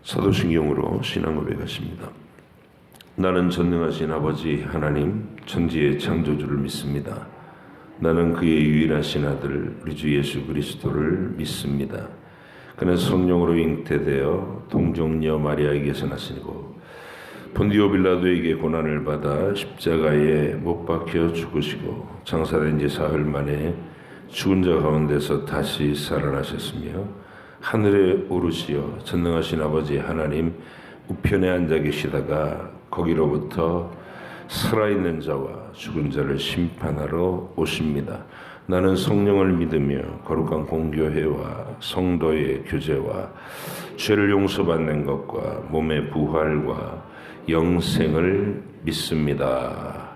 사도신경으로 신앙 고백하십니다. 나는 전능하신 아버지 하나님 천지의 창조주를 믿습니다. 나는 그의 유일하신 아들 우리 주 예수 그리스도를 믿습니다. 그는 성령으로 잉태되어 동정녀 마리아에게서 나시고 본디오 빌라도에게 고난을 받아 십자가에 못 박혀 죽으시고 장사된 지 사흘 만에 죽은 자 가운데서 다시 살아나셨으며 하늘에 오르시어 전능하신 아버지 하나님 우편에 앉아 계시다가 거기로부터 살아있는 자와 죽은 자를 심판하러 오십니다. 나는 성령을 믿으며 거룩한 공교회와 성도의 교제와 죄를 용서받는 것과 몸의 부활과 영생을 믿습니다.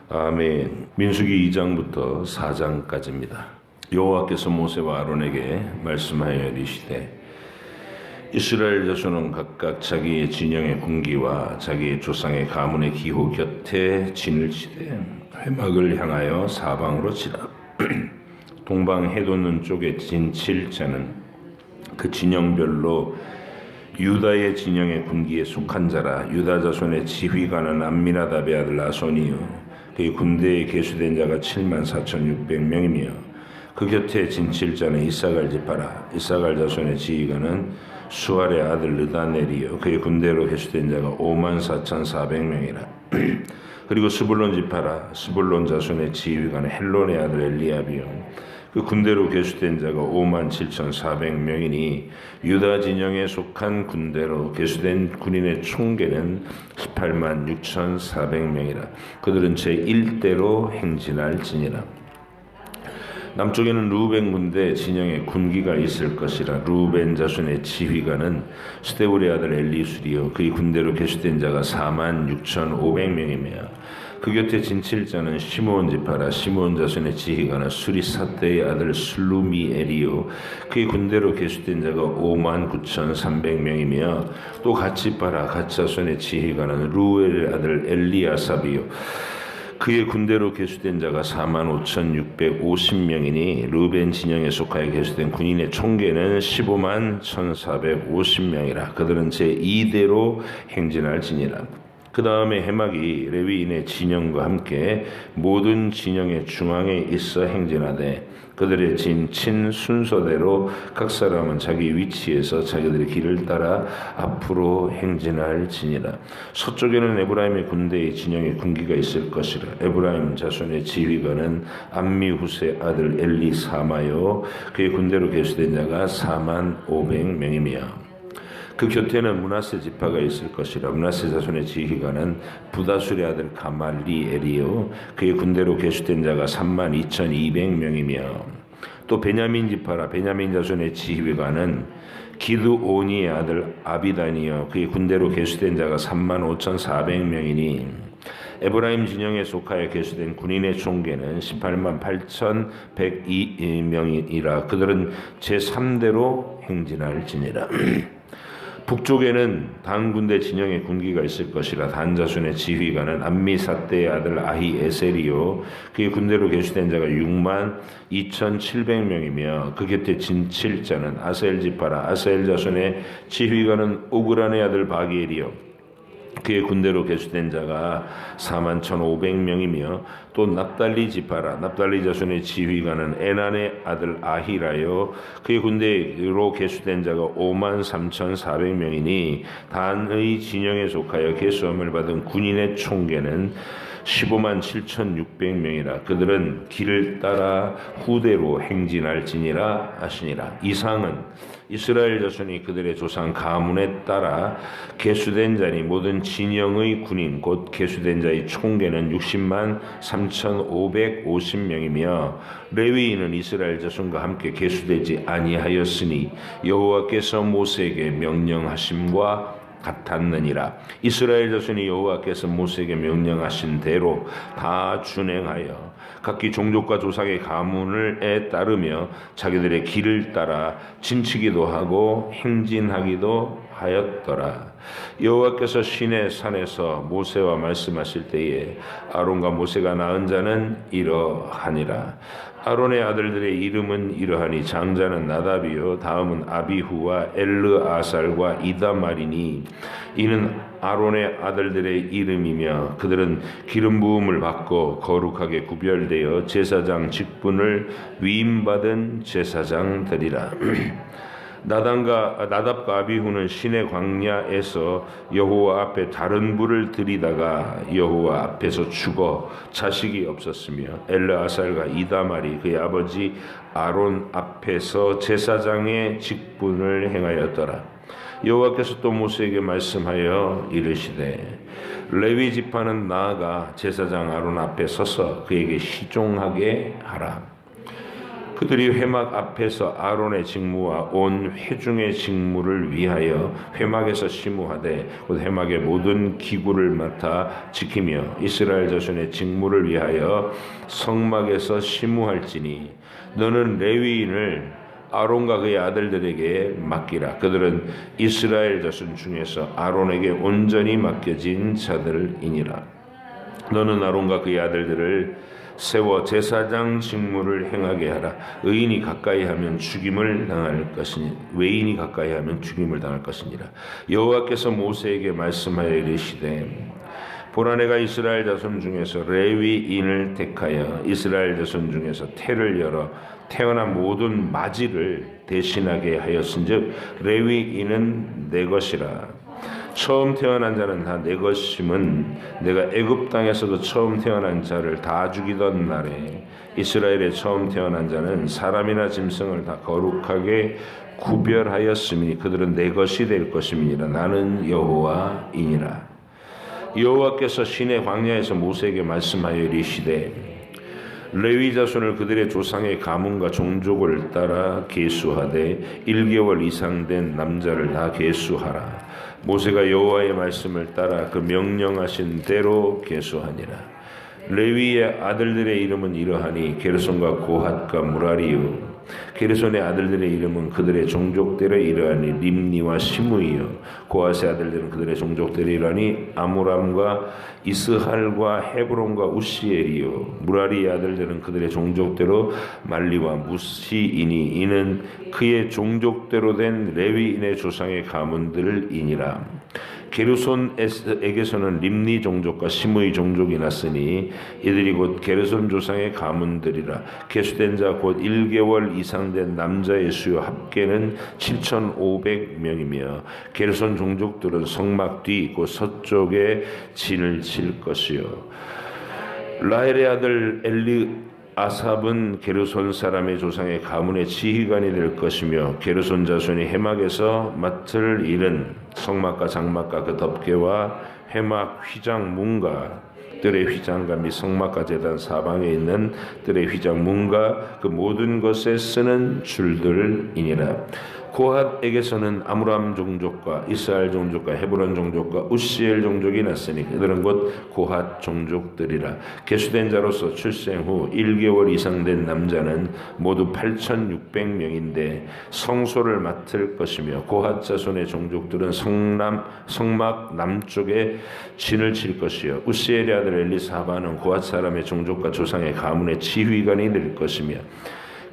아멘. 민수기 2장부터 4장까지입니다. 여호와께서 모세와 아론에게 말씀하여 이르시되 이스라엘 자손은 각각 자기의 진영의 군기와 자기의 조상의 가문의 기호 곁에 진을 치되 회막을 향하여 사방으로 치라. 동방 해돋는 쪽에 진칠 자는 그 진영별로 유다의 진영의 군기에 속한 자라. 유다 자손의 지휘관은 암미나답의 아들 아손이요 그의 군대에 계수된 자가 74,600명이며 그 곁에 진칠 자는 이사갈 지파라. 이사갈 자손의 지휘관은 수알의 아들 르다넬이요 그의 군대로 계수된 자가 54,400명이라. 그리고 스불론 지파라. 스불론 자손의 지휘관은 헬론의 아들 엘리압이요 그 군대로 계수된 자가 57,400명이니 유다 진영에 속한 군대로 계수된 군인의 총계는 186,400명이라. 그들은 제1대로 행진할지니라. 남쪽에는 루벤 군대 진영의 군기가 있을 것이라. 루벤 자손의 지휘관은 스데울의 아들 엘리수리요 그의 군대로 계수된 자가 46,500명이며 그 곁에 진칠 자는 시므온 지파라. 시므온 자손의 지휘관은 수리사대의 아들 슬루미엘이요 그의 군대로 계수된 자가 59,300명이며 또 갓지파라. 갓자손의 지휘관은 루엘의 아들 엘리아삽이요 그의 군대로 계수된 자가 45,650명이니 르벤 진영에 속하여 계수된 군인의 총계는 151,450명이라. 그들은 제2대로 행진할지니라. 그 다음에 해막이 레위인의 진영과 함께 모든 진영의 중앙에 있어 행진하되 그들의 진친 순서대로 각 사람은 자기 위치에서 자기들의 길을 따라 앞으로 행진할지니라. 서쪽에는 에브라임의 군대의 진영의 군기가 있을 것이라. 에브라임 자손의 지휘관은 암미후스의 아들 엘리사마요 그의 군대로 계수된 자가 45,000명이며 그 곁에는 므낫세 지파가 있을 것이라. 므낫세 자손의 지휘관은 부다술의 아들 가말리엘이요 그의 군대로 계수된 자가 32,200명이며 또 베냐민 지파라. 베냐민 자손의 지휘관은 기드오니의 아들 아비단이요 그의 군대로 계수된 자가 35,400명이니 에브라임 진영에 속하여 계수된 군인의 총계는 188,102명이라. 그들은 제3대로 행진할지니라. 북쪽에는 단 군대 진영의 군기가 있을 것이라. 단 자손의 지휘관은 암미사대의 아들 아히에셀이요 그의 군대로 계수된 자가 62,700명이며 그 곁에 진칠 자는 아셀 지파라. 아셀 자손의 지휘관은 오그란의 아들 바기엘이요 그의 군대로 계수된 자가 41,500명이며 또 납달리 지파라. 납달리 자손의 지휘관은 에난의 아들 아히라요 그의 군대로 계수된 자가 53,400명이니 단의 진영에 속하여 계수함을 받은 군인의 총계는 157,600명이라. 그들은 길을 따라 후대로 행진할지니라 하시니라. 이상은 이스라엘 자손이 그들의 조상 가문에 따라 계수된 자니 모든 진영의 군인 곧 계수된 자의 총계는 603,550명이며 레위인은 이스라엘 자손과 함께 계수되지 아니하였으니 여호와께서 모세에게 명령하심과 같았느니라. 이스라엘 자손이 여호와께서 모세에게 명령하신 대로 다 준행하여 각기 종족과 조상의 가문에 따르며 자기들의 길을 따라 진치기도 하고 행진하기도 하였더라. 여호와께서 시내 산에서 모세와 말씀하실 때에 아론과 모세가 낳은 자는 이러하니라. 아론의 아들들의 이름은 이러하니 장자는 나답이요 다음은 아비후와 엘르아살과 이다말이니 이는 아론의 아들들의 이름이며 그들은 기름 부음을 받고 거룩하게 구별되어 제사장 직분을 위임받은 제사장들이라. 나답과 아비후는 시내 광야에서 여호와 앞에 다른 불을 들이다가 여호와 앞에서 죽어 자식이 없었으며 엘르아살과 이다말이 그의 아버지 아론 앞에서 제사장의 직분을 행하였더라. 여호와께서 또 모세에게 말씀하여 이르시되 레위 지파는 나아가 제사장 아론 앞에 서서 그에게 시종하게 하라. 그들이 회막 앞에서 아론의 직무와 온 회중의 직무를 위하여 회막에서 심우하되 곧 회막의 모든 기구를 맡아 지키며 이스라엘 자손의 직무를 위하여 성막에서 심우할지니 너는 레위인을 아론과 그의 아들들에게 맡기라. 그들은 이스라엘 자손 중에서 아론에게 온전히 맡겨진 자들이니라. 너는 아론과 그의 아들들을 세워 제사장 직무를 행하게 하라. 의인이 가까이 하면 죽임을 당할 것이니 외인이 가까이 하면 죽임을 당할 것이니라. 여호와께서 모세에게 말씀하여 이르시되 보라 내가 이스라엘 자손 중에서 레위인을 택하여 이스라엘 자손 중에서 태를 열어 태어난 모든 마지를 대신하게 하였은즉 레위인은 내 것이라. 처음 태어난 자는 다 내 것임은 내가 애굽 땅에서도 처음 태어난 자를 다 죽이던 날에 이스라엘의 처음 태어난 자는 사람이나 짐승을 다 거룩하게 구별하였으니 그들은 내 것이 될 것임이니라. 나는 여호와이니라. 여호와께서 시내 광야에서 모세에게 말씀하여 이르시되 레위 자손을 그들의 조상의 가문과 종족을 따라 계수하되 1개월 이상 된 남자를 다 계수하라. 모세가 여호와의 말씀을 따라 그 명령하신 대로 계수하니라. 레위의 아들들의 이름은 이러하니 게르손과 고핫과 무라리요. 게르손의 아들들의 이름은 그들의 종족대로 이러하니 림니와 시므이요. 고핫의 아들들은 그들의 종족대로 이러하니 아므람과 이스할과 헤브론과 우시엘이요. 무라리의 아들들은 그들의 종족대로 말리와 무시이니 이는 그의 종족대로 된 레위인의 조상의 가문들이니라. 게르손에게서는 림니 종족과 시므이 종족이 났으니 이들이 곧 게르손 조상의 가문들이라. 계수된 자 곧 1개월 이상 된 남자의 수요 합계는 7,500명이며 게르손 종족들은 성막 뒤 곧 서쪽에 진을 칠 것이요. 라헬의 아들 아삽은 게르손 사람의 조상의 가문의 지휘관이 될 것이며 게르손 자손이 회막에서 맡을 일은 성막과 장막과 그 덮개와 회막 휘장 문과 뜰의 휘장과 및 성막과 제단 사방에 있는 뜰의 휘장 문과 그 모든 것에 쓰는 줄들이니라. 고핫에게서는 아므람 종족과 이스라엘 종족과 헤브론 종족과 우시엘 종족이 났으니 그들은 곧 고핫 종족들이라. 계수된 자로서 출생 후 1개월 이상 된 남자는 모두 8,600명인데 성소를 맡을 것이며 고핫 자손의 종족들은 성막 남쪽에 진을 칠 것이요. 우시엘의 아들 엘리사바는 고핫 사람의 종족과 조상의 가문의 지휘관이 될 것이며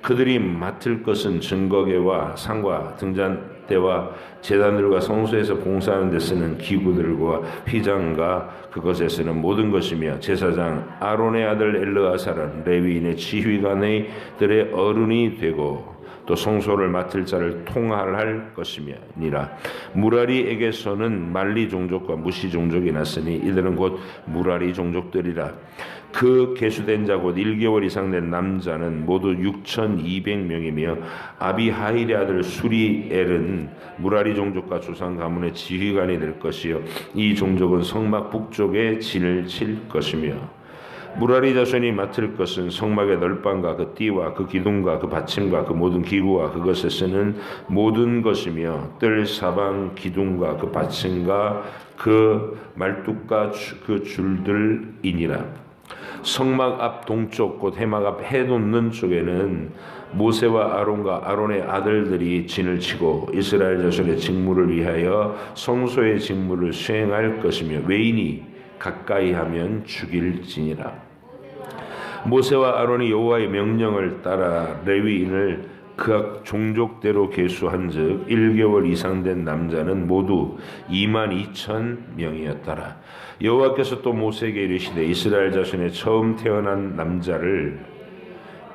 그들이 맡을 것은 증거궤와 상과 등잔대와 제단들과 성소에서 봉사하는 데 쓰는 기구들과 휘장과 그것에 쓰는 모든 것이며 제사장 아론의 아들 엘르아살은 레위인의 지휘관들의 어른이 되고 또 성소를 맡을 자를 통할할 것이니라. 무라리에게서는 말리 종족과 무시 종족이 났으니 이들은 곧 무라리 종족들이라. 그 계수된 자 곧 1개월 이상 된 남자는 모두 6,200명이며 아비하일의 아들 수리엘은 무라리 종족과 조상 가문의 지휘관이 될 것이요 이 종족은 성막 북쪽에 진을 칠 것이며 무라리 자손이 맡을 것은 성막의 널방과 그 띠와 그 기둥과 그 받침과 그 모든 기구와 그것에 쓰는 모든 것이며 뜰 사방 기둥과 그 받침과 그 말뚝과 그 줄들이니라. 성막 앞 동쪽 곧 회막 앞 해돋는 쪽에는 모세와 아론과 아론의 아들들이 진을 치고 이스라엘 자손의 직무를 위하여 성소의 직무를 수행할 것이며 외인이 가까이 하면 죽일지니라. 모세와 아론이 여호와의 명령을 따라 레위인을 각 종족대로 계수한즉 1개월 이상 된 남자는 모두 22,000명이었더라. 여호와께서 또 모세에게 이르시되 이스라엘 자손의 처음 태어난 남자를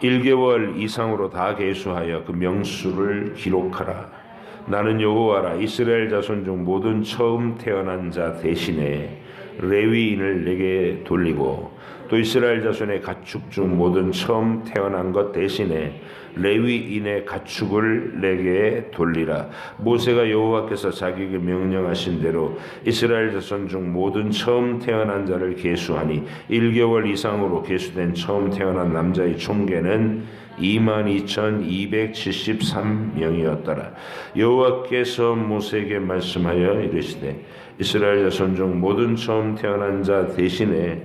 1개월 이상으로 다 계수하여 그 명수를 기록하라. 나는 여호와라. 이스라엘 자손 중 모든 처음 태어난 자 대신에 레위인을 내게 돌리고 또 이스라엘 자손의 가축 중 모든 처음 태어난 것 대신에 레위인의 가축을 내게 돌리라. 모세가 여호와께서 자기에게 명령하신 대로 이스라엘 자손 중 모든 처음 태어난 자를 계수하니 1개월 이상으로 계수된 처음 태어난 남자의 총계는 22,273명이었더라. 여호와께서 모세에게 말씀하여 이르시되 이스라엘 자손 중 모든 처음 태어난 자 대신에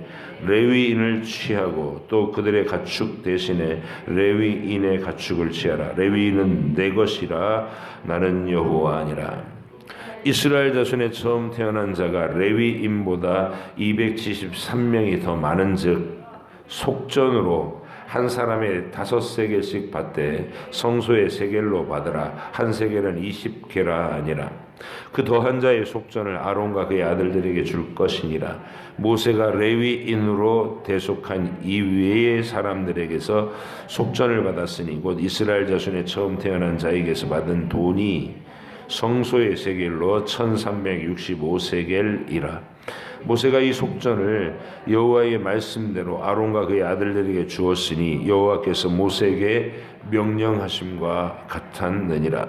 레위인을 취하고 또 그들의 가축 대신에 레위인의 가축을 취하라. 레위인은 내 것이라. 나는 여호와 아니라. 이스라엘 자손의 처음 태어난 자가 레위인보다 273명이 더 많은즉 속전으로 한 사람의 5세겔씩 받되 성소의 세겔로 받으라. 한 세겔은 20개라 아니라. 그 더한 자의 속전을 아론과 그의 아들들에게 줄 것이니라. 모세가 레위인으로 대속한 이외의 사람들에게서 속전을 받았으니 곧 이스라엘 자손의 처음 태어난 자에게서 받은 돈이 성소의 세겔로 1365세겔이라. 모세가 이 속전을 여호와의 말씀대로 아론과 그의 아들들에게 주었으니 여호와께서 모세에게 명령하심과 같았느니라.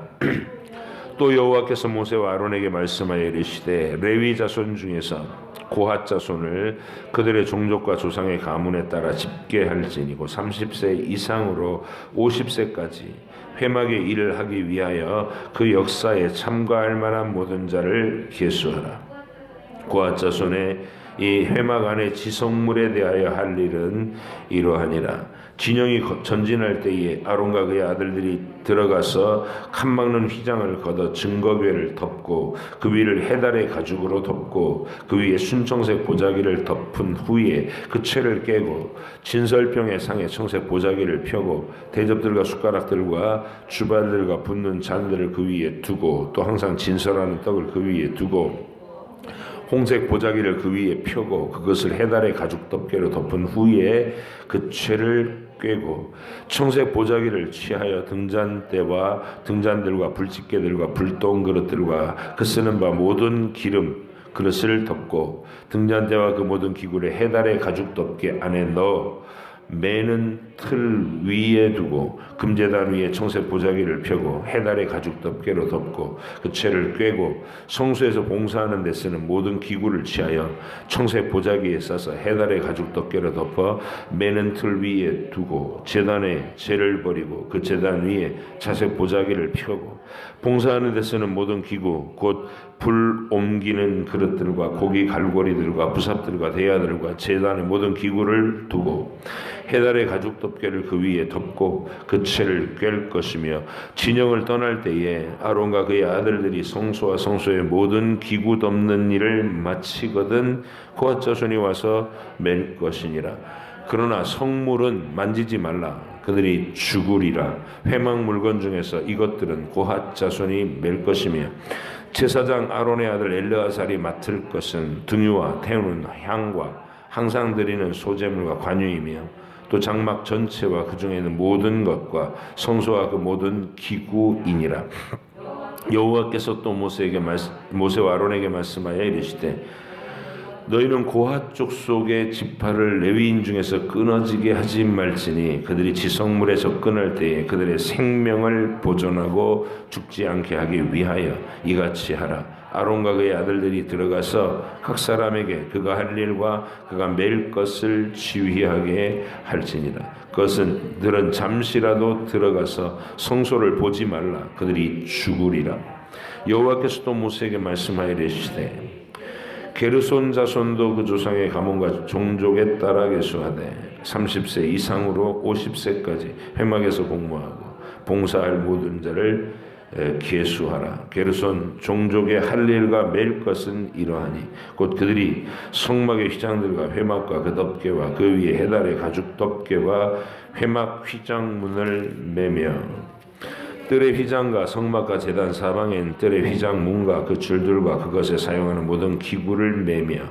또 여호와께서 모세와 아론에게 말씀하여 이르시되 레위 자손 중에서 고핫 자손을 그들의 종족과 조상의 가문에 따라 집계할지니고 30세 이상으로 50세까지 회막의 일을 하기 위하여 그 역사에 참가할 만한 모든 자를 계수하라. 고핫 자손의 이 회막 안의 지성물에 대하여 할 일은 이러하니라. 진영이 전진할 때에 아론과 그의 아들들이 들어가서 칸막는 휘장을 걷어 증거궤를 덮고 그 위를 해달의 가죽으로 덮고 그 위에 순청색 보자기를 덮은 후에 그 채를 깨고 진설병의 상에 청색 보자기를 펴고 대접들과 숟가락들과 주발들과 붓는 잔들을 그 위에 두고 또 항상 진설하는 떡을 그 위에 두고 홍색 보자기를 그 위에 펴고 그것을 해달의 가죽 덮개로 덮은 후에 그 채를 꿰고 청색 보자기를 취하여 등잔대와 등잔들과 불집게들과 불똥 그릇들과 그 쓰는 바 모든 기름 그릇을 덮고 등잔대와 그 모든 기구를 해달의 가죽 덮개 안에 넣어 매는 틀 위에 두고 금제단 위에 청색 보자기를 펴고 해달의 가죽 덮개로 덮고 그 채를 꿰고 성소에서 봉사하는 데 쓰는 모든 기구를 취하여 청색 보자기에 싸서 해달의 가죽 덮개로 덮어 매는 틀 위에 두고 제단에 채를 버리고 그 제단 위에 자색 보자기를 펴고 봉사하는 데 쓰는 모든 기구 곧 불 옮기는 그릇들과 고기 갈고리들과 부삽들과 대야들과 제단의 모든 기구를 두고 해달의 가죽 덮개를 그 위에 덮고 그 채를 꿰 것이며 진영을 떠날 때에 아론과 그의 아들들이 성소와 성소의 모든 기구 덮는 일을 마치거든 고핫 자손이 와서 맬 것이니라. 그러나 성물은 만지지 말라. 그들이 죽으리라. 회막 물건 중에서 이것들은 고핫 자손이 맬 것이며 제사장 아론의 아들 엘르아살이 맡을 것은 등유와 태우는 향과 항상 드리는 소제물과 관유이며 또 장막 전체와 그 중에 있는 모든 것과 성소와 그 모든 기구이니라. 여호와께서 또 모세와 아론에게 말씀하여 이르시되 너희는 고핫 족속의 지파를 레위인 중에서 끊어지게 하지 말지니 그들이 지성물에 접근할 때에 그들의 생명을 보존하고 죽지 않게 하기 위하여 이같이 하라. 아론과 그의 아들들이 들어가서 각 사람에게 그가 할 일과 그가 맬 것을 지휘하게 할지니라. 그것은 들은 잠시라도 들어가서 성소를 보지 말라. 그들이 죽으리라. 여호와께서 또 모세에게 말씀하여 이르시되 게르손 자손도 그 조상의 가문과 종족에 따라 계수하되 30세 이상으로 50세까지 회막에서 복무하고 봉사할 모든 자를 계수하라. 게르손 종족의 할 일과 맬 것은 이러하니 곧 그들이 성막의 휘장들과 회막과 그 덮개와 그 위에 해달의 가죽 덮개와 회막 휘장문을 매며 뜰의 휘장과 성막과 제단 사방엔 뜰의 휘장 문과 그 줄들과 그것에 사용하는 모든 기구를 매며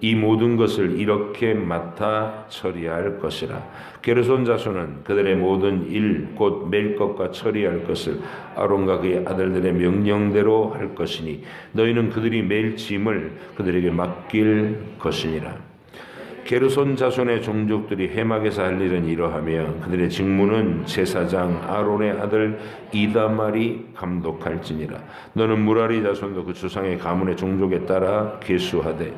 이 모든 것을 이렇게 맡아 처리할 것이라. 게르손 자손은 그들의 모든 일 곧 맬 것과 처리할 것을 아론과 그의 아들들의 명령대로 할 것이니 너희는 그들이 맬 짐을 그들에게 맡길 것이니라. 게르손 자손의 종족들이 회막에서 할 일은 이러하며 그들의 직무는 제사장 아론의 아들 이다말이 감독할지니라. 너는 무라리 자손도 그 조상의 가문의 종족에 따라 계수하되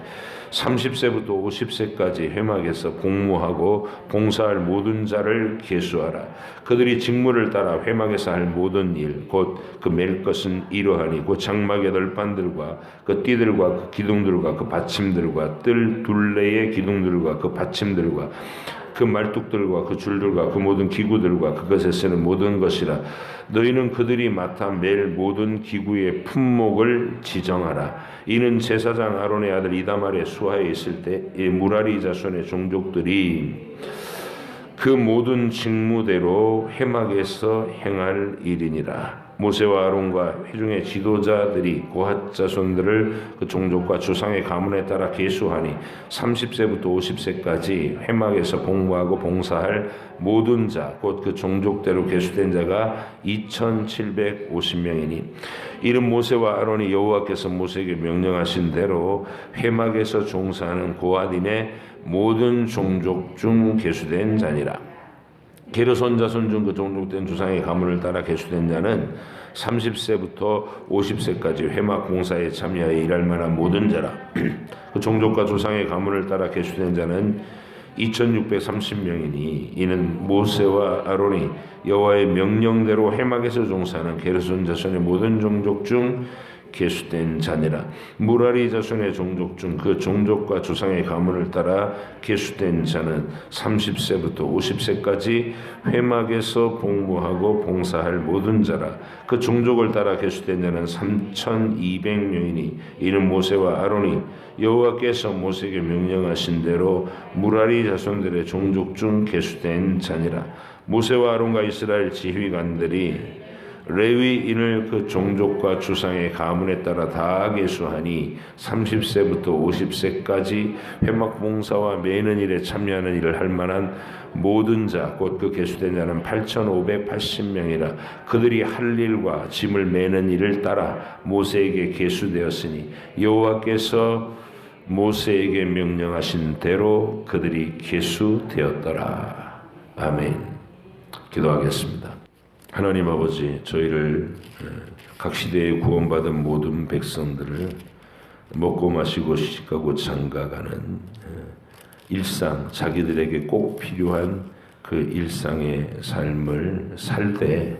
30세부터 50세까지 회막에서 복무하고 봉사할 모든 자를 계수하라. 그들이 직무를 따라 회막에서 할 모든 일 곧 그 맬 것은 이러하니 곧 장막의 널판들과 그 띠들과 그 기둥들과 그 받침들과 뜰 둘레의 기둥들과 그 받침들과 그 말뚝들과 그 줄들과 그 모든 기구들과 그것에 쓰는 모든 것이라. 너희는 그들이 맡아 맬 모든 기구의 품목을 지정하라. 이는 제사장 아론의 아들 이다말의 수하에 있을 때 이 무라리 자손의 종족들이 그 모든 직무대로 회막에서 행할 일이니라. 모세와 아론과 회중의 지도자들이 고핫 자손들을 그 종족과 조상의 가문에 따라 계수하니 30세부터 50세까지 회막에서 복무하고 봉사할 모든 자 곧 그 종족대로 계수된 자가 2750명이니 이는 모세와 아론이 여호와께서 모세에게 명령하신 대로 회막에서 종사하는 고핫인의 모든 종족 중 계수된 자니라. 게르손 자손 중 그 종족된 조상의 가문을 따라 계수된 자는 30세부터 50세까지 회막 공사에 참여하여 일할 만한 모든 자라. 그 종족과 조상의 가문을 따라 계수된 자는 2630명이니 이는 모세와 아론이 여호와의 명령대로 회막에서 종사하는 게르손 자손의 모든 종족 중 계수된 자니라. 무라리 자손의 종족 중 그 종족과 조상의 가문을 따라 계수된 자는 30세부터 50세까지 회막에서 복무하고 봉사할 모든 자라. 그 종족을 따라 계수된 자는 3200명이니 이는 모세와 아론이 여호와께서 모세에게 명령하신 대로 무라리 자손들의 종족 중 계수된 자니라. 모세와 아론과 이스라엘 지휘관들이 레위인을 그 종족과 조상의 가문에 따라 다 계수하니 30세부터 50세까지 회막 봉사와 매는 일에 참여하는 일을 할 만한 모든 자 곧 그 계수된 자는 8580명이라. 그들이 할 일과 짐을 매는 일을 따라 모세에게 계수되었으니 여호와께서 모세에게 명령하신 대로 그들이 계수되었더라. 아멘. 기도하겠습니다. 하나님 아버지, 저희를 각 시대에 구원받은 모든 백성들을 먹고 마시고 시집가고 장가가는 일상, 자기들에게 꼭 필요한 그 일상의 삶을 살 때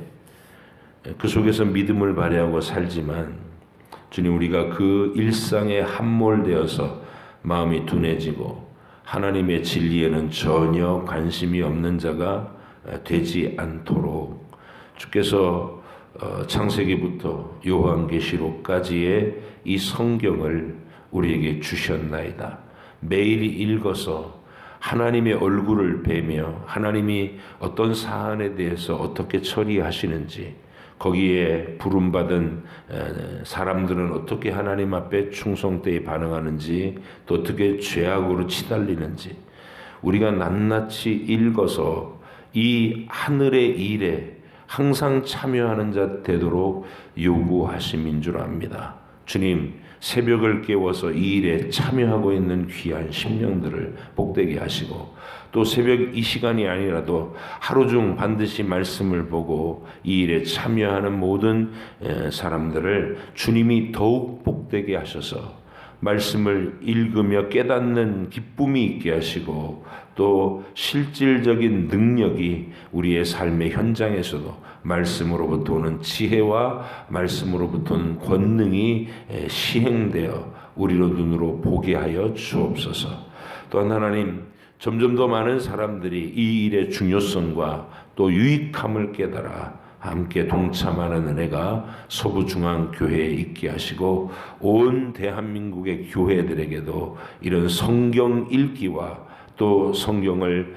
그 속에서 믿음을 발휘하고 살지만 주님, 우리가 그 일상에 함몰되어서 마음이 둔해지고 하나님의 진리에는 전혀 관심이 없는 자가 되지 않도록 주께서 창세기부터 요한계시록까지의 이 성경을 우리에게 주셨나이다. 매일 읽어서 하나님의 얼굴을 뵈며 하나님이 어떤 사안에 대해서 어떻게 처리하시는지, 거기에 부름받은 사람들은 어떻게 하나님 앞에 충성되이 반응하는지, 또 어떻게 죄악으로 치달리는지 우리가 낱낱이 읽어서 이 하늘의 일에 항상 참여하는 자 되도록 요구하심인 줄 압니다. 주님, 새벽을 깨워서 이 일에 참여하고 있는 귀한 심령들을 복되게 하시고, 또 새벽 이 시간이 아니라도 하루 중 반드시 말씀을 보고 이 일에 참여하는 모든 사람들을 주님이 더욱 복되게 하셔서 말씀을 읽으며 깨닫는 기쁨이 있게 하시고, 또 실질적인 능력이 우리의 삶의 현장에서도 말씀으로부터 오는 지혜와 말씀으로부터 오는 권능이 시행되어 우리로 눈으로 보게 하여 주옵소서. 또한 하나님, 점점 더 많은 사람들이 이 일의 중요성과 또 유익함을 깨달아 함께 동참하는 은혜가 서부중앙교회에 있게 하시고 온 대한민국의 교회들에게도 이런 성경 읽기와 또 성경을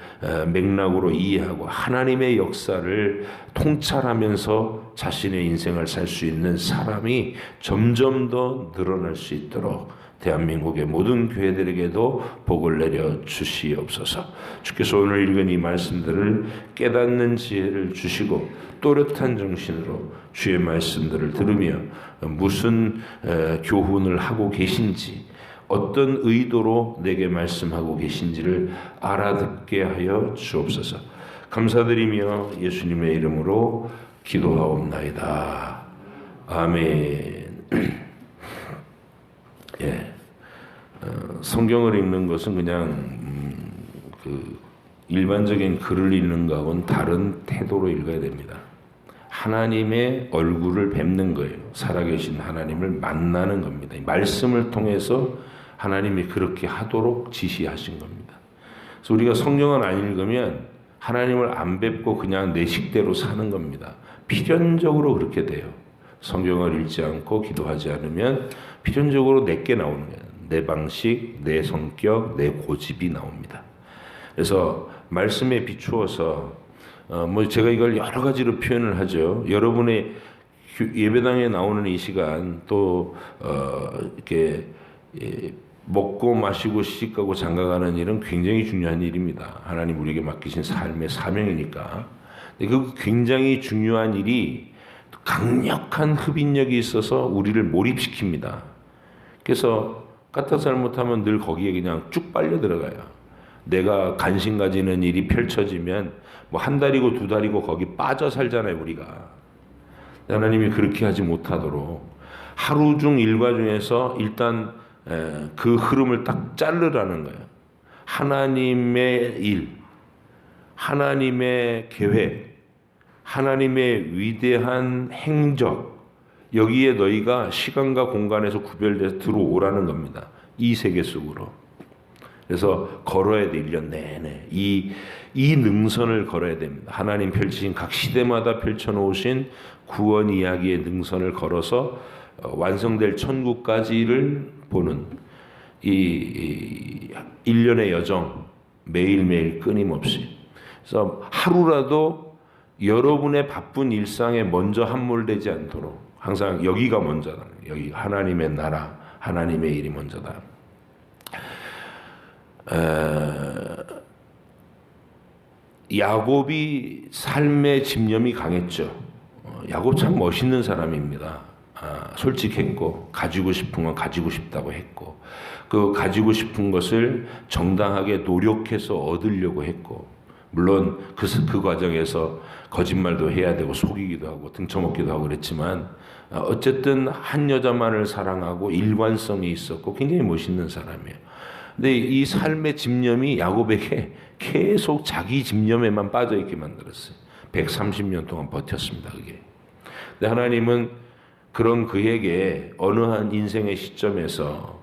맥락으로 이해하고 하나님의 역사를 통찰하면서 자신의 인생을 살 수 있는 사람이 점점 더 늘어날 수 있도록 대한민국의 모든 교회들에게도 복을 내려 주시옵소서. 주께서 오늘 읽은 이 말씀들을 깨닫는 지혜를 주시고 또렷한 정신으로 주의 말씀들을 들으며 무슨 교훈을 하고 계신지, 어떤 의도로 내게 말씀하고 계신지를 알아듣게 하여 주옵소서. 감사드리며 예수님의 이름으로 기도하옵나이다. 아멘. 예, 성경을 읽는 것은 그냥 그 일반적인 글을 읽는 거하고는 다른 태도로 읽어야 됩니다. 하나님의 얼굴을 뵙는 거예요. 살아계신 하나님을 만나는 겁니다. 말씀을 통해서 하나님이 그렇게 하도록 지시하신 겁니다. 그래서 우리가 성경을 안 읽으면 하나님을 안 뵙고 그냥 내 식대로 사는 겁니다. 필연적으로 그렇게 돼요. 성경을 읽지 않고 기도하지 않으면 필연적으로 내게 나오는 거예요. 내 방식, 내 성격, 내 고집이 나옵니다. 그래서 말씀에 비추어서 제가 이걸 여러 가지로 표현을 하죠. 여러분의 예배당에 나오는 이 시간 또 이렇게 먹고 마시고 시집가고 장가가는 일은 굉장히 중요한 일입니다. 하나님 우리에게 맡기신 삶의 사명이니까. 근데 그 굉장히 중요한 일이 강력한 흡인력이 있어서 우리를 몰입시킵니다. 그래서 까딱 잘못하면 늘 거기에 그냥 쭉 빨려 들어가요. 내가 관심 가지는 일이 펼쳐지면 뭐 한 달이고 두 달이고 거기 빠져 살잖아요, 우리가. 하나님이 그렇게 하지 못하도록 하루 중 일과 중에서 일단 그 흐름을 딱 자르라는 거예요. 하나님의 일, 하나님의 계획, 하나님의 위대한 행적, 여기에 너희가 시간과 공간에서 구별돼서 들어오라는 겁니다. 이 세계 속으로. 그래서 걸어야 돼, 1년 내내. 이 능선을 걸어야 됩니다. 하나님 펼치신 각 시대마다 펼쳐놓으신 구원 이야기의 능선을 걸어서 완성될 천국까지를 보는 이 1년의 여정, 매일매일 끊임없이. 그래서 하루라도 여러분의 바쁜 일상에 먼저 함몰되지 않도록 항상 여기가 먼저다. 여기 하나님의 나라, 하나님의 일이 먼저다. 야곱이 삶의 집념이 강했죠. 야곱 참 멋있는 사람입니다. 솔직했고 가지고 싶은 건 가지고 싶다고 했고 그 가지고 싶은 것을 정당하게 노력해서 얻으려고 했고 물론 그 과정에서 거짓말도 해야 되고 속이기도 하고 등쳐먹기도 하고 그랬지만 어쨌든 한 여자만을 사랑하고 일관성이 있었고 굉장히 멋있는 사람이에요. 근데 이 삶의 집념이 야곱에게 계속 자기 집념에만 빠져있게 만들었어요. 130년 동안 버텼습니다. 그게. 근데 하나님은 그런 그에게 어느 한 인생의 시점에서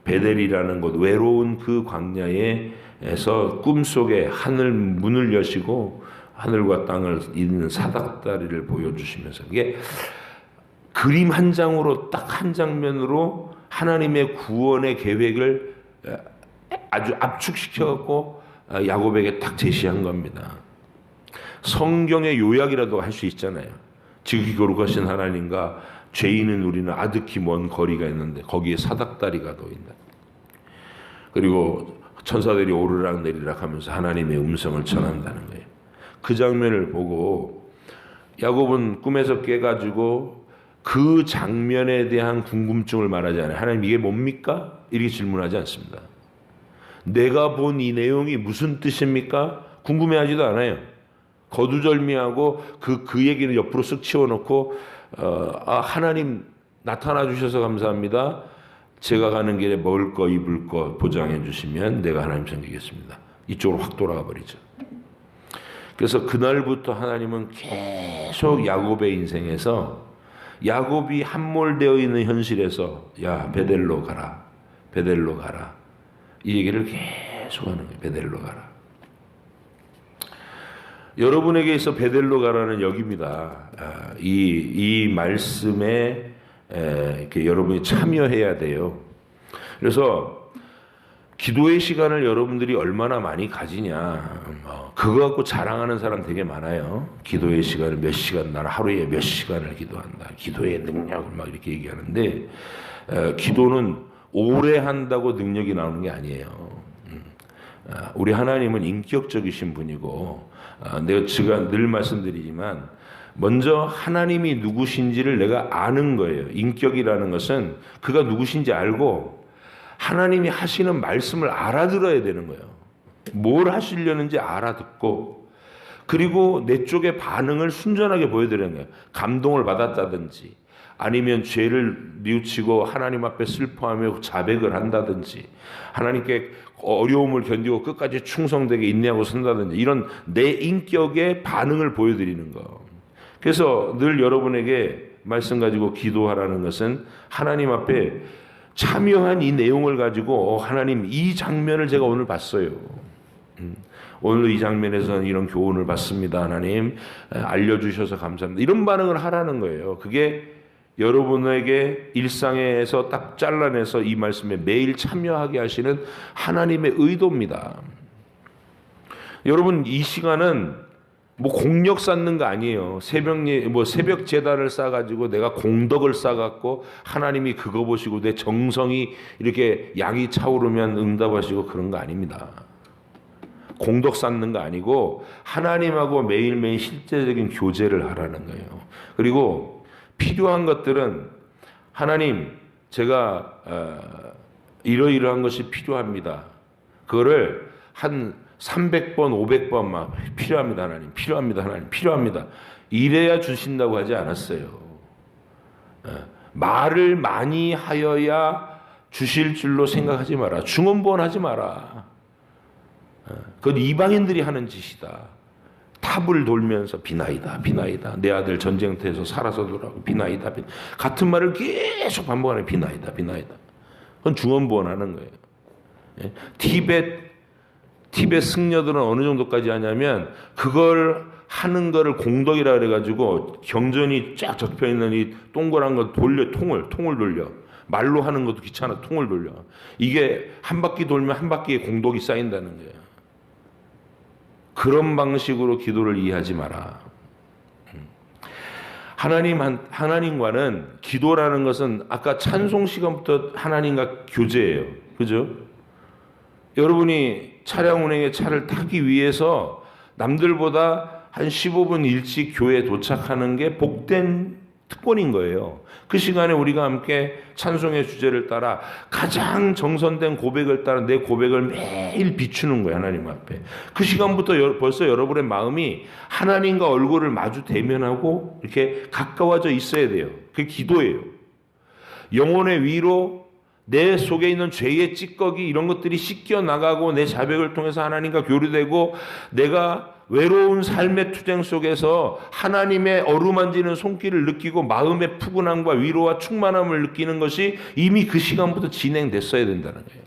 베델이라는 곳, 외로운 그 광야에서 꿈속에 하늘 문을 여시고 하늘과 땅을 잇는 사닥다리를 보여주시면서 이게 그림 한 장으로 딱 한 장면으로 하나님의 구원의 계획을 아주 압축시켜갖고 야곱에게 딱 제시한 겁니다. 성경의 요약이라도 할 수 있잖아요. 지극히 거룩하신 하나님과 죄인은 우리는 아득히 먼 거리가 있는데 거기에 사닥다리가 놓인다. 그리고 천사들이 오르락 내리락 하면서 하나님의 음성을 전한다는 거예요. 그 장면을 보고 야곱은 꿈에서 깨가지고 그 장면에 대한 궁금증을 말하지 않아요. 하나님 이게 뭡니까? 이렇게 질문하지 않습니다. 내가 본 이 내용이 무슨 뜻입니까? 궁금해하지도 않아요. 거두절미하고 그 얘기는 옆으로 쓱 치워놓고 하나님 나타나 주셔서 감사합니다. 제가 가는 길에 먹을 거 입을 거 보장해 주시면 내가 하나님 섬기겠습니다. 이쪽으로 확 돌아가 버리죠. 그래서 그날부터 하나님은 계속 야곱의 인생에서 야곱이 함몰되어 있는 현실에서 야 베델로 가라, 베델로 가라 이 얘기를 계속 하는 거예요. 베델로 가라. 여러분에게 있어 베델로 가라는 여기입니다. 이 말씀에 이렇게 여러분이 참여해야 돼요. 그래서 기도의 시간을 여러분들이 얼마나 많이 가지냐, 그거 갖고 자랑하는 사람 되게 많아요. 기도의 시간을 몇 시간, 나는 하루에 몇 시간을 기도한다, 기도의 능력을 막 이렇게 얘기하는데, 기도는 오래 한다고 능력이 나오는 게 아니에요. 우리 하나님은 인격적이신 분이고, 제가 늘 말씀드리지만 먼저 하나님이 누구신지를 내가 아는 거예요. 인격이라는 것은 그가 누구신지 알고 하나님이 하시는 말씀을 알아들어야 되는 거예요. 뭘 하시려는지 알아듣고, 그리고 내 쪽의 반응을 순전하게 보여드리는 거예요. 감동을 받았다든지, 아니면 죄를 뉘우치고 하나님 앞에 슬퍼하며 자백을 한다든지, 하나님께 어려움을 견디고 끝까지 충성되게 인내하고 선다든지, 이런 내 인격의 반응을 보여드리는 거. 그래서 늘 여러분에게 말씀 가지고 기도하라는 것은 하나님 앞에 참여한 이 내용을 가지고, 하나님 이 장면을 제가 오늘 봤어요. 오늘 이 장면에서는 이런 교훈을 받습니다. 하나님 알려주셔서 감사합니다. 이런 반응을 하라는 거예요. 그게 여러분에게 일상에서 딱 잘라내서 이 말씀에 매일 참여하게 하시는 하나님의 의도입니다. 여러분, 이 시간은 뭐 공력 쌓는 거 아니에요. 새벽 제단을 쌓아가지고 내가 공덕을 쌓아갖고 하나님이 그거 보시고 내 정성이 이렇게 양이 차오르면 응답하시고 그런 거 아닙니다. 공덕 쌓는 거 아니고 하나님하고 매일매일 실제적인 교제를 하라는 거예요. 그리고 필요한 것들은 하나님, 제가 이러이러한 것이 필요합니다. 그거를 한 300번, 500번 막 필요합니다. 하나님, 필요합니다. 하나님, 필요합니다. 이래야 주신다고 하지 않았어요. 말을 많이 하여야 주실 줄로 생각하지 마라. 중언부언하지 마라. 그건 이방인들이 하는 짓이다. 탑을 돌면서 비나이다, 비나이다. 내 아들 전쟁터에서 살아서 돌아오고 비나이다, 비나이다. 같은 말을 계속 반복하는 비나이다, 비나이다. 그건 중언부언하는 거예요. 티벳 승려들은 어느 정도까지 하냐면, 그걸 하는 거를 공덕이라 그래가지고 경전이 쫙 적혀 있는 이 동그란 거 돌려, 통을 돌려. 말로 하는 것도 귀찮아, 통을 돌려. 이게 한 바퀴 돌면 한 바퀴에 공덕이 쌓인다는 거예요. 그런 방식으로 기도를 이해하지 마라. 하나님과는, 기도라는 것은 아까 찬송 시간부터 하나님과 교제예요. 그죠? 여러분이 차량 운행에 차를 타기 위해서 남들보다 한 15분 일찍 교회에 도착하는 게 복된 특권인 거예요. 그 시간에 우리가 함께 찬송의 주제를 따라 가장 정선된 고백을 따라 내 고백을 매일 비추는 거예요. 하나님 앞에. 그 시간부터 벌써 여러분의 마음이 하나님과 얼굴을 마주 대면하고 이렇게 가까워져 있어야 돼요. 그게 기도예요. 영혼의 위로 내 속에 있는 죄의 찌꺼기, 이런 것들이 씻겨 나가고 내 자백을 통해서 하나님과 교류되고, 내가 외로운 삶의 투쟁 속에서 하나님의 어루만지는 손길을 느끼고 마음의 푸근함과 위로와 충만함을 느끼는 것이 이미 그 시간부터 진행됐어야 된다는 거예요.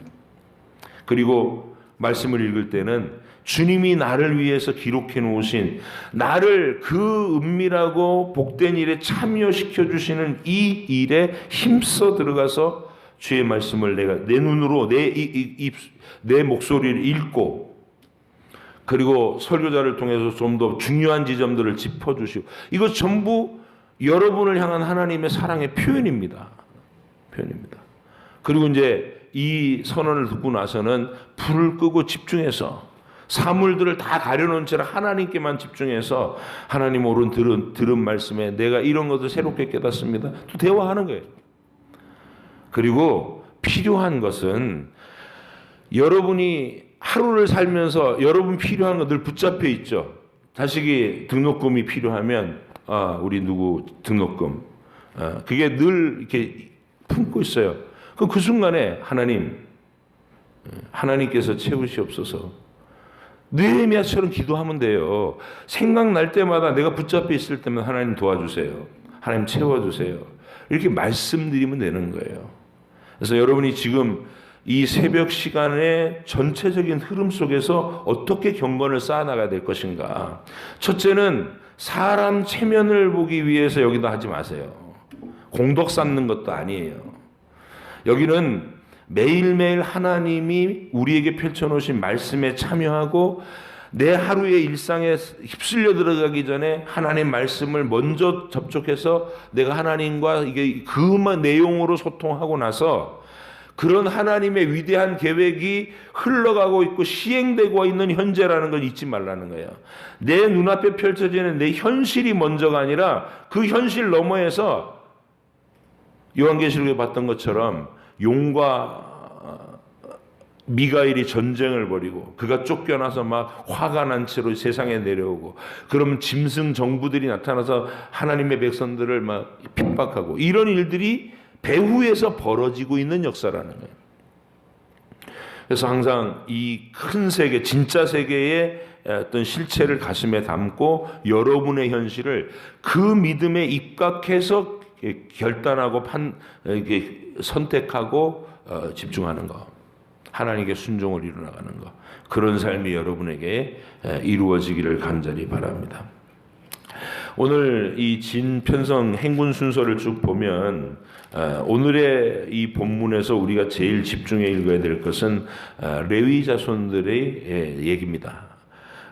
그리고 말씀을 읽을 때는 주님이 나를 위해서 기록해 놓으신, 나를 그 은밀하고 복된 일에 참여시켜 주시는 이 일에 힘써 들어가서 주의 말씀을 내가 내 눈으로 내 목소리를 읽고, 그리고 설교자를 통해서 좀 더 중요한 지점들을 짚어주시고, 이것 전부 여러분을 향한 하나님의 사랑의 표현입니다. 그리고 이제 이 선언을 듣고 나서는 불을 끄고 집중해서 사물들을 다 가려놓은 채로 하나님께만 집중해서, 하나님 오른 들은 말씀에 내가 이런 것을 새롭게 깨닫습니다. 또 대화하는 거예요. 그리고 필요한 것은, 여러분이 하루를 살면서 여러분 필요한 거 늘 붙잡혀 있죠. 자식이 등록금이 필요하면 우리 누구 등록금, 그게 늘 이렇게 품고 있어요. 그 순간에 하나님께서 채우시옵소서, 느헤미야처럼 기도하면 돼요. 생각날 때마다, 내가 붙잡혀 있을 때면 하나님 도와주세요, 하나님 채워주세요, 이렇게 말씀드리면 되는 거예요. 그래서 여러분이 지금 이 새벽 시간의 전체적인 흐름 속에서 어떻게 경건을 쌓아나가야 될 것인가. 첫째는 사람 체면을 보기 위해서 여기다 하지 마세요. 공덕 쌓는 것도 아니에요. 여기는 매일매일 하나님이 우리에게 펼쳐놓으신 말씀에 참여하고 내 하루의 일상에 휩쓸려 들어가기 전에 하나님 말씀을 먼저 접촉해서 내가 하나님과 이게 그 내용으로 소통하고 나서 그런 하나님의 위대한 계획이 흘러가고 있고 시행되고 있는 현재라는 걸 잊지 말라는 거예요. 내 눈앞에 펼쳐지는 내 현실이 먼저가 아니라 그 현실 너머에서 요한계시록에 봤던 것처럼 용과 미가엘이 전쟁을 벌이고 그가 쫓겨나서 막 화가 난 채로 세상에 내려오고 그러면 짐승 정부들이 나타나서 하나님의 백성들을 막 핍박하고 이런 일들이 배후에서 벌어지고 있는 역사라는 거예요. 그래서 항상 이 큰 세계, 진짜 세계의 어떤 실체를 가슴에 담고 여러분의 현실을 그 믿음에 입각해서 결단하고 선택하고 집중하는 것, 하나님께 순종을 이루어나가는 것, 그런 삶이 여러분에게 이루어지기를 간절히 바랍니다. 오늘 이 진편성 행군 순서를 쭉 보면 오늘의 이 본문에서 우리가 제일 집중해 읽어야 될 것은 레위 자손들의 얘기입니다.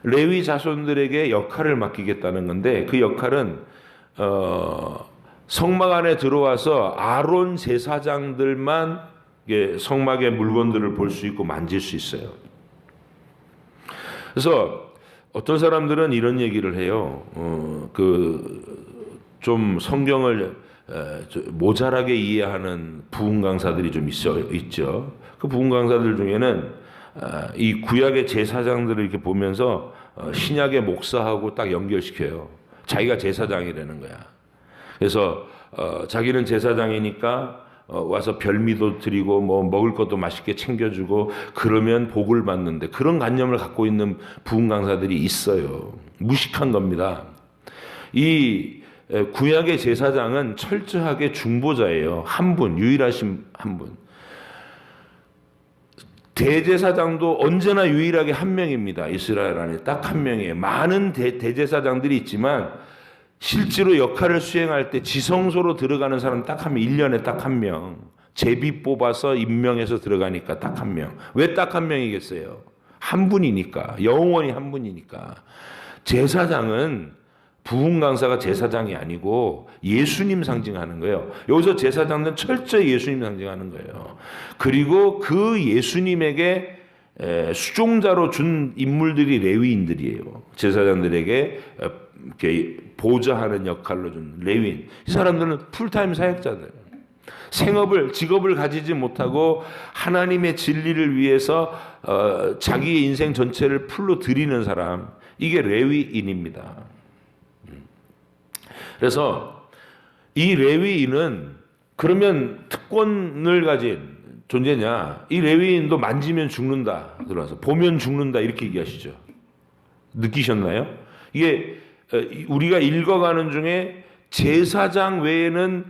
레위 자손들에게 역할을 맡기겠다는 건데 그 역할은 성막 안에 들어와서 아론 제사장들만 성막의 물건들을 볼 수 있고 만질 수 있어요. 그래서 어떤 사람들은 이런 얘기를 해요. 좀 성경을 모자라게 이해하는 부흥 강사들이 좀 있죠. 그 부흥 강사들 중에는 이 구약의 제사장들을 이렇게 보면서 신약의 목사하고 딱 연결시켜요. 자기가 제사장이라는 거야. 그래서 자기는 제사장이니까 와서 별미도 드리고 뭐 먹을 것도 맛있게 챙겨주고 그러면 복을 받는데 그런 관념을 갖고 있는 부흥 강사들이 있어요. 무식한 겁니다. 이 구약의 제사장은 철저하게 중보자예요. 한 분, 유일하신 한 분. 대제사장도 언제나 유일하게 한 명입니다. 이스라엘 안에 딱 한 명이에요. 많은 대제사장들이 있지만 실제로 역할을 수행할 때 지성소로 들어가는 사람 딱 한 명, 1년에 딱 한 명. 제비 뽑아서 임명해서 들어가니까 딱 한 명. 왜 딱 한 명이겠어요? 한 분이니까. 영원히 한 분이니까. 제사장은 부흥 강사가 제사장이 아니고 예수님 상징하는 거예요. 여기서 제사장은 철저히 예수님 상징하는 거예요. 그리고 그 예수님에게 수종자로 준 인물들이 레위인들이에요. 제사장들에게 이렇게 보좌하는 역할로 준 레위인. 이 사람들은 풀타임 사역자들. 직업을 가지지 못하고 하나님의 진리를 위해서 자기의 인생 전체를 풀로 드리는 사람. 이게 레위인입니다. 그래서 이 레위인은 그러면 특권을 가진 존재냐? 이 레위인도 만지면 죽는다. 들어와서 보면 죽는다 이렇게 얘기하시죠. 느끼셨나요? 이게 우리가 읽어가는 중에 제사장 외에는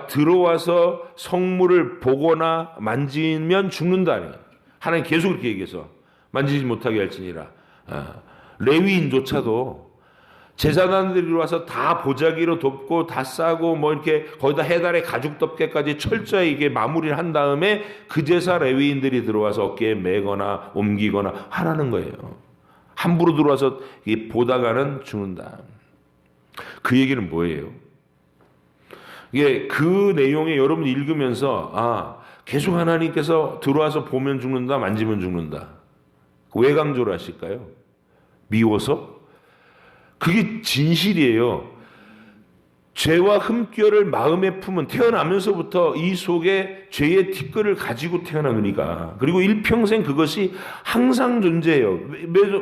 들어와서 성물을 보거나 만지면 죽는다. 하나님 계속 그렇게 얘기해서 만지지 못하게 할지니라. 레위인조차도 제사장들이 와서 다 보자기로 덮고 다 싸고 뭐 이렇게 거기다 해달에 가죽 덮개까지 철저히 이게 마무리를 한 다음에 그 제사 레위인들이 들어와서 어깨에 매거나 옮기거나 하라는 거예요. 함부로 들어와서 보다가는 죽는다. 그 얘기는 뭐예요? 이게 그 내용에 여러분 읽으면서 계속 하나님께서 들어와서 보면 죽는다, 만지면 죽는다. 왜 강조를 하실까요? 미워서? 그게 진실이에요. 죄와 흠결을 마음에 품은 태어나면서부터 이 속에 죄의 티끌을 가지고 태어난 우리가 그리고 일평생 그것이 항상 존재해요.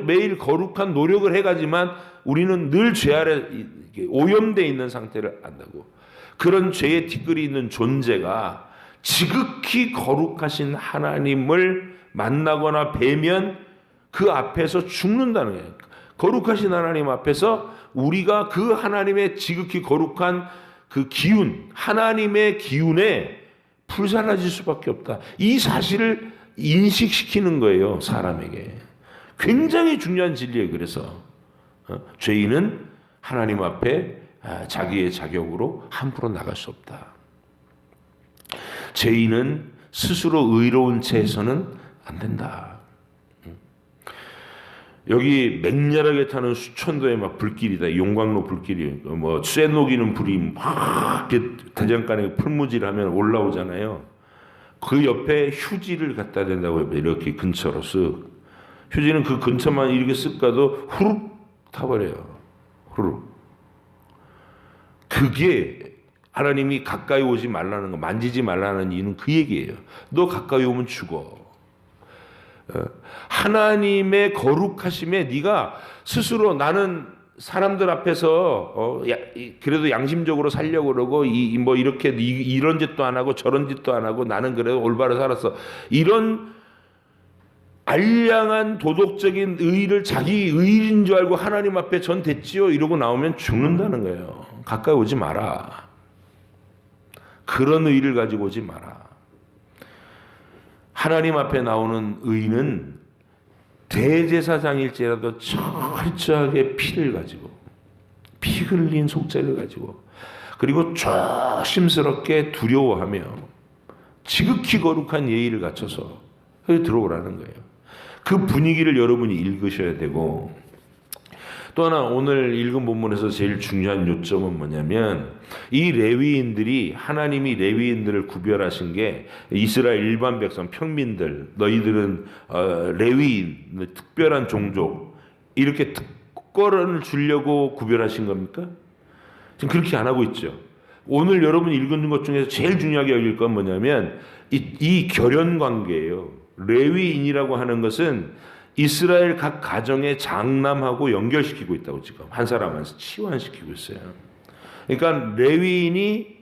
매일 거룩한 노력을 해가지만 우리는 늘 죄 아래 오염되어 있는 상태를 안다고. 그런 죄의 티끌이 있는 존재가 지극히 거룩하신 하나님을 만나거나 뵈면 그 앞에서 죽는다는 거예요. 거룩하신 하나님 앞에서 우리가 그 하나님의 지극히 거룩한 그 기운, 하나님의 기운에 불살라질 수밖에 없다. 이 사실을 인식시키는 거예요, 사람에게. 굉장히 중요한 진리예요. 그래서 죄인은 하나님 앞에 자기의 자격으로 함부로 나갈 수 없다. 죄인은 스스로 의로운 채 해서는 안 된다. 여기 맹렬하게 타는 수천도의 막 불길이다. 용광로 불길이 뭐 쇠 녹이는 불이 막 이렇게 대장간에 풀무질하면 올라오잖아요. 그 옆에 휴지를 갖다 댄다고 해요. 이렇게 근처로 쓱. 휴지는 그 근처만 이렇게 쓱 가도 후룩 타버려요. 후룩. 그게 하나님이 가까이 오지 말라는 거, 만지지 말라는 이유는 그 얘기예요. 너 가까이 오면 죽어. 하나님의 거룩하심에 네가 스스로 나는 사람들 앞에서 그래도 양심적으로 살려고 그러고 뭐 이렇게 이런 짓도 안 하고 저런 짓도 안 하고 나는 그래도 올바로 살았어. 이런 알량한 도덕적인 의의를 자기 의인 줄 알고 하나님 앞에 전 됐지요 이러고 나오면 죽는다는 거예요. 가까이 오지 마라. 그런 의의를 가지고 오지 마라. 하나님 앞에 나오는 의인은 대제사장일지라도 철저하게 피를 가지고 피 흘린 속죄를 가지고 그리고 조심스럽게 두려워하며 지극히 거룩한 예의를 갖춰서 여기 들어오라는 거예요. 그 분위기를 여러분이 읽으셔야 되고 또 하나 오늘 읽은 본문에서 제일 중요한 요점은 뭐냐면 이 레위인들이 하나님이 레위인들을 구별하신 게 이스라엘 일반 백성 평민들 너희들은 레위인 특별한 종족 이렇게 특권을 주려고 구별하신 겁니까? 지금 그렇게 안 하고 있죠. 오늘 여러분이 읽은 것 중에서 제일 중요하게 여길 건 뭐냐면 이 결연 관계예요. 레위인이라고 하는 것은 이스라엘 각 가정의 장남하고 연결시키고 있다고 지금 한 사람한테 치환시키고 있어요. 그러니까 레위인이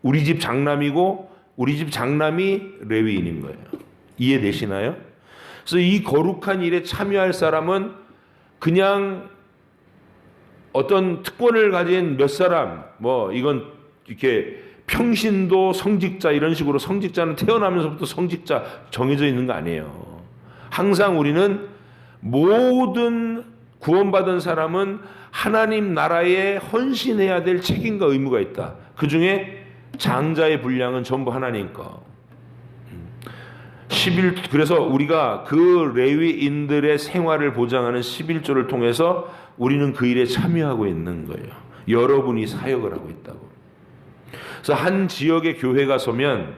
우리 집 장남이고 우리 집 장남이 레위인인 거예요. 이해되시나요? 그래서 이 거룩한 일에 참여할 사람은 그냥 어떤 특권을 가진 몇 사람 뭐 이건 이렇게 평신도 성직자 이런 식으로 성직자는 태어나면서부터 성직자 정해져 있는 거 아니에요. 항상 우리는 모든 구원받은 사람은 하나님 나라에 헌신해야 될 책임과 의무가 있다. 그 중에 장자의 분량은 전부 하나님 거. 그래서 우리가 그 레위인들의 생활을 보장하는 11조를 통해서 우리는 그 일에 참여하고 있는 거예요. 여러분이 사역을 하고 있다고. 그래서 한 지역의 교회가 서면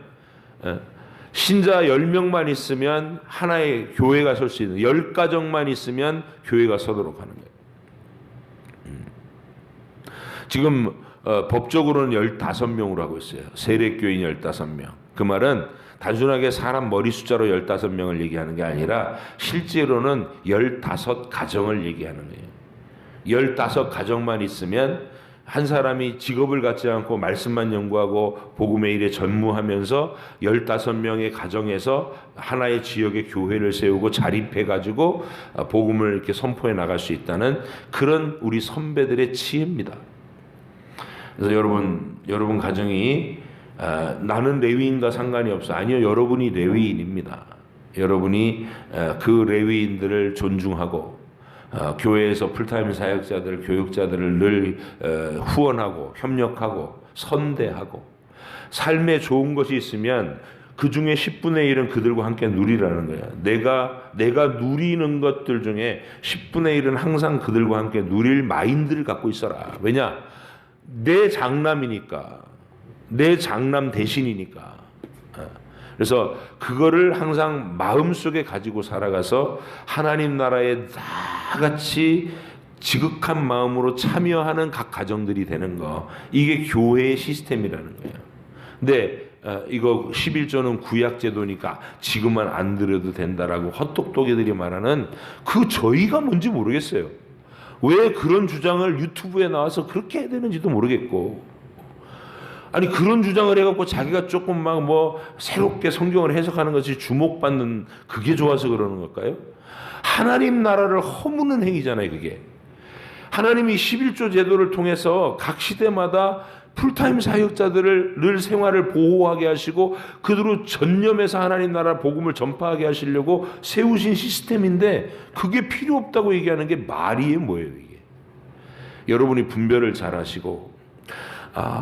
신자 10명만 있으면 하나의 교회가 설 수 있는 10가정만 있으면 교회가 서도록 하는 거예요. 지금 법적으로는 15명으로 하고 있어요. 세례교인 15명. 그 말은 단순하게 사람 머리 숫자로 15명을 얘기하는 게 아니라 실제로는 15가정을 얘기하는 거예요. 15가정만 있으면 한 사람이 직업을 갖지 않고 말씀만 연구하고 복음의 일에 전무하면서 15명의 가정에서 하나의 지역의 교회를 세우고 자립해가지고 복음을 이렇게 선포해 나갈 수 있다는 그런 우리 선배들의 지혜입니다. 그래서 여러분 가정이 나는 레위인과 상관이 없어. 아니요, 여러분이 레위인입니다. 여러분이 그 레위인들을 존중하고 교회에서 풀타임 사역자들, 교육자들을 늘 후원하고 협력하고 선대하고 삶에 좋은 것이 있으면 그 중에 10분의 1은 그들과 함께 누리라는 거야. 내가 누리는 것들 중에 10분의 1은 항상 그들과 함께 누릴 마인드를 갖고 있어라. 왜냐? 내 장남이니까. 내 장남 대신이니까. 그래서 그거를 항상 마음속에 가지고 살아가서 하나님 나라에 다같이 지극한 마음으로 참여하는 각 가정들이 되는 거. 이게 교회의 시스템이라는 거예요. 근데 이거 11조는 구약 제도니까 지금은 안 드려도 된다라고 헛똑똑이들이 말하는 그 저희가 뭔지 모르겠어요. 왜 그런 주장을 유튜브에 나와서 그렇게 해야 되는지도 모르겠고. 아니 그런 주장을 해갖고 자기가 조금 막 뭐 새롭게 성경을 해석하는 것이 주목받는 그게 좋아서 그러는 걸까요? 하나님 나라를 허무는 행위잖아요. 그게 하나님이 11조 제도를 통해서 각 시대마다 풀타임 사역자들을 늘 생활을 보호하게 하시고 그들로 전념해서 하나님 나라 복음을 전파하게 하시려고 세우신 시스템인데 그게 필요 없다고 얘기하는 게 말이에요, 뭐예요 이게? 여러분이 분별을 잘 하시고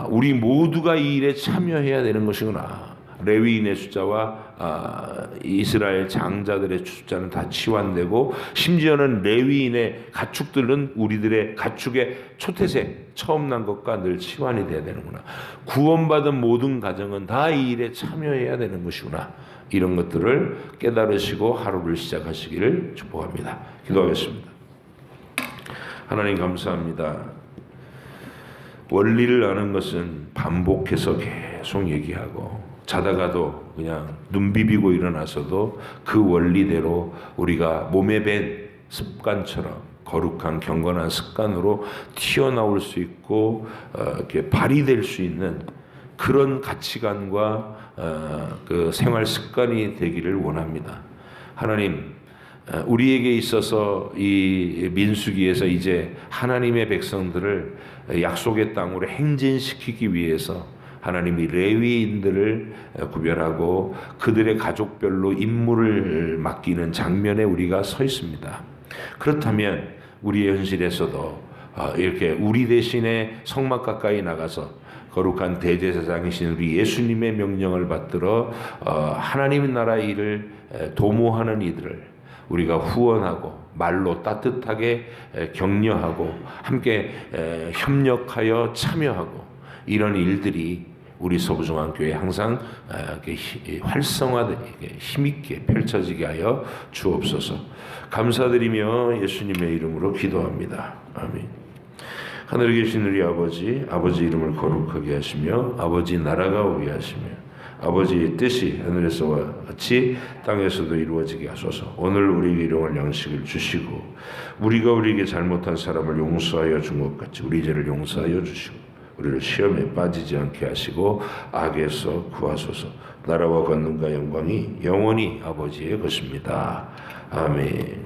우리 모두가 이 일에 참여해야 되는 것이구나. 레위인의 숫자와 이스라엘 장자들의 숫자는 다 치환되고 심지어는 레위인의 가축들은 우리들의 가축의 초태생 처음 난 것과 늘 치환이 돼야 되는구나. 구원받은 모든 가정은 다 이 일에 참여해야 되는 것이구나. 이런 것들을 깨달으시고 하루를 시작하시기를 축복합니다. 기도하겠습니다. 하나님 감사합니다. 원리를 아는 것은 반복해서 계속 얘기하고 자다가도 그냥 눈 비비고 일어나서도 그 원리대로 우리가 몸에 밴 습관처럼 거룩한 경건한 습관으로 튀어나올 수 있고 이렇게 발휘될 수 있는 그런 가치관과 그 생활 습관이 되기를 원합니다. 하나님, 우리에게 있어서 이 민수기에서 이제 하나님의 백성들을 약속의 땅으로 행진시키기 위해서 하나님이 레위인들을 구별하고 그들의 가족별로 임무를 맡기는 장면에 우리가 서 있습니다. 그렇다면 우리의 현실에서도 이렇게 우리 대신에 성막 가까이 나가서 거룩한 대제사장이신 우리 예수님의 명령을 받들어 하나님의 나라 일을 도모하는 이들을 우리가 후원하고 말로 따뜻하게 격려하고 함께 협력하여 참여하고 이런 일들이 우리 서부중앙교회에 항상 활성화되게 힘있게 펼쳐지게 하여 주옵소서. 감사드리며 예수님의 이름으로 기도합니다. 아멘. 하늘에 계신 우리 아버지, 아버지 이름을 거룩하게 하시며 아버지 나라가 오게 하시며 아버지의 뜻이 하늘에서와 같이 땅에서도 이루어지게 하소서. 오늘 우리에게 일용할 양식을 주시고 우리가 우리에게 잘못한 사람을 용서하여 준 것 같이 우리 죄를 용서하여 주시고 우리를 시험에 빠지지 않게 하시고 악에서 구하소서. 나라와 권능과 영광이 영원히 아버지의 것입니다. 아멘.